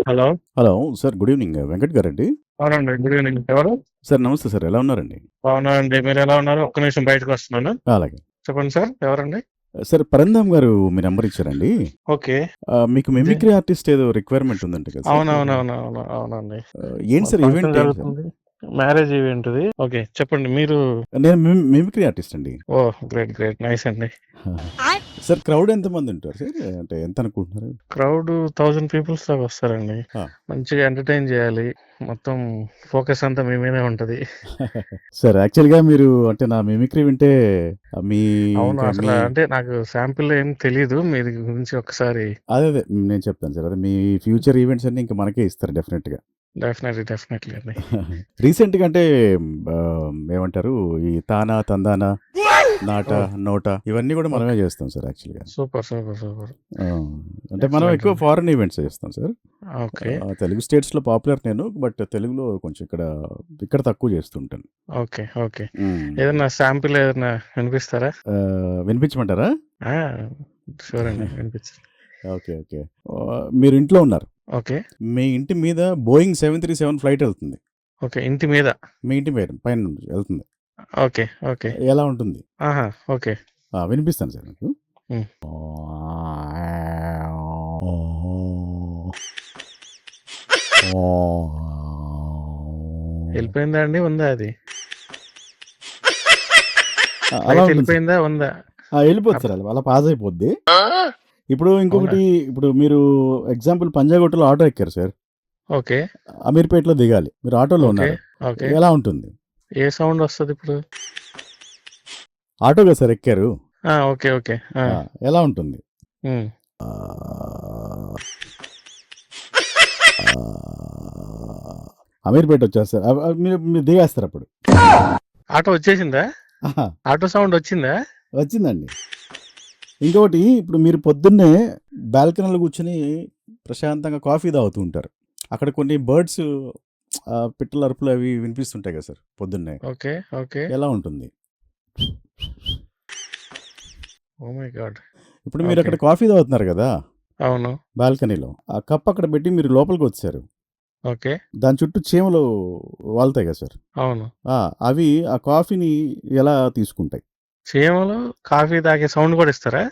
Hello. Hello! Sir good evening. Venkat గారండి? అవునండి. Good evening. ఎవరు? సార్ నమస్తే సార్. ఎలా ఉన్నారండి? బాగున్నానండి. మీరెలా ఉన్నారు? ఒక్క నిమిషం బయటకొస్తున్నాను. అలాగే. చెప్పండి సార్. ఎవరండి? సార్ పరంధామ్ గారు మీ నంబర్ ఇచ్చారండి. ఓకే. మీకు ఇదే మిమిక్రీ ఆర్టిస్ట్ ఏదో రిక్వైర్మెంట్ ఉందంట కదా సార్? అవునండి. ఏంటి సార్ ఫంక్షన్ ఈవెంట్ ఏంటి సార్? జరుగుతుంది. మ్యారేజ్ ఈవెంట్ ఇది. ఓకే. చెప్పండి మీరు. నేను మిమిక్రీ ఆర్టిస్ట్ అండి. ఓహ్! గ్రేట్. నైస్ అండి. సార్ క్రౌడ్ ఎంతమంది ఉంటారు సార్? అంటే ఎంత అనుకుంటున్నారు? క్రౌడ్ 1000 పీపుల్స్ దాకా వస్తారండి. ఆ! మంచిగా ఎంటర్‌టైన్ చేయాలి. మొత్తం ఫోకస్ అంతా మీ మీదే ఉంటది. సార్ యాక్చువల్‌గా మీరు అంటే నా మిమిక్రీ వింటే మీ అవును. ఇంకా అసల మీ అంటే నాకు శాంపిల్ ఏం తెలీదు. మీ గురించి ఒకసారి అదే నేను చెప్తాను సార్. అదే మీ ఫ్యూచర్ ఈవెంట్స్ అన్నీ ఇంక మనకే ఇస్తారు డెఫినిట్‌గా. డెఫినెట్‌లీ అండి. రీసెంట్‌గా అంటే ఏమంటారు ఈ తానా, తందానా, నాట, ఓహ్! నోట ఇవన్నీ కూడా మనమే ఓకే. చేస్తాం సార్ యాక్చువల్‌గా. సూపర్. ఆ! అంటే మనం ఎక్సలెంట్ ఎక్కువ అండి. ఫారెన్ ఈవెంట్స్ చేస్తాం సార్. ఓకే. తెలుగు స్టేట్స్‌లో పాపులర్ నేను. బట్ తెలుగులో కొంచెం ఇక్కడ తక్కువ చేస్తుంటాను. ఓకే. హ్మ్. ఏదన్నా శాంపిల్ ఏదన్నా వినిపిస్తారా? వినిపించమంటారా? ఆ! షూర్ అండి. వినిపించండి. ఓకే. మీరు ఇంట్లో ఉన్నారు. ఓకే. మీ ఇంటి మీద బోయింగ్ 737 ఫ్లైట్ ఎళ్తుంది. ఓకే. ఇంటి మీద. మీ ఇంటి పైన నుంచి ఎళ్తుంది. ఓకే. ఎలా ఉంటుంది? ఆహా! ఓకే. వినిపిస్తాను సార్ మీకు. హ్మ్. ఎళ్ళిపోయిందా అండి? ఉందా అది? అలా ఫ్లైట్ ఉంటుంది సార్. ఎళ్ళిపోయిందా? ఉందా? ఎళ్ళిపోద్ది అప్ సార్. అలా పాజ్ అయిపోద్ది. ఇప్పుడు అవునా? ఇంకొకటి ఇప్పుడు మీరు ఎగ్జాంపుల్ పంజాగుట్టలో ఆటో ఎక్కారు సార్. ఓకే. అమీర్‌పేటలో దిగాలి. మీరు ఆటోలో ఓకే. ఉన్నారు. ఓకే. ఎలా ఉంటుంది? ఏ సౌండ్ వస్తదిప్పుడు? ఆటోగా సార్ ఎక్కారు. ఓకే. ఆ! ఎలా ఉంటుంది? హ్మ్. ఆహ్, అమీర్‌పేట వచ్చేస్తారు. మీరు దిగేస్తారప్పుడు. ఆటో వచ్చేసిందా? ఆహా! ఆటో సౌండ్ వచ్చిందా? వచ్చిందండి. ఇంకొకటి ఇప్పుడు మీరు పొద్దున్నే బాల్కనీలో కూర్చొని ప్రశాంతంగా కాఫీ తాగుతూ ఉంటారు. అక్కడ కొన్ని బర్డ్స్ పిట్టల అరుపులు అవి వినిపిస్తుంటాయి కదా సార్ పొద్దున్నే. ఓకే. ఎలా ఉంటుంది? Oh my God! ఇప్పుడు ఓకే. మీరక్కడ కాఫీ తాగుతున్నారు గదా! అవును. బాల్కనీలో. ఆ కప్ అక్కడ పెట్టి మీరు లోపలికొచ్చేసారు. ఓకే. దాని చుట్టూ చీమలు వాలుతాయి కదా సార్! అవును. ఆ! అవి ఆ కాఫీని ఎలా తీసుకుంటాయి? చీమలు కాఫీ తాగే సౌండ్ గూడా ఇస్తారా?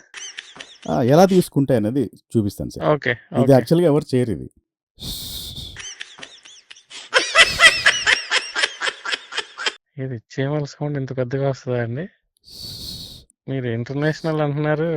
ఎలా తీసుకుంటాయనేది చూపిస్తాను సార్. ఓకే. ఇది ఓకే. యాక్చువల్‌గా ఎవరు చేయరిది. ఇది చీమల సౌండ్ ఇంత పెద్దగా వస్తదా అండి? మీరు ఇంటర్నేషనల్ అంటున్నారు.